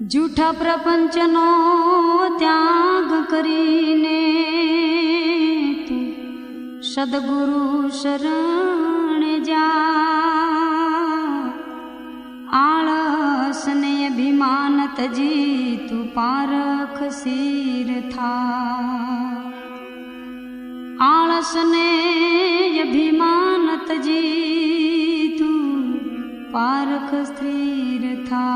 जूठा प्रपंचनो त्याग करीने तू सद्गुरु शरण जा। आळस ने अभिमान तजी तू पारख सिर था। आळस ने अभिमान तजी तू पारख स्थिर था।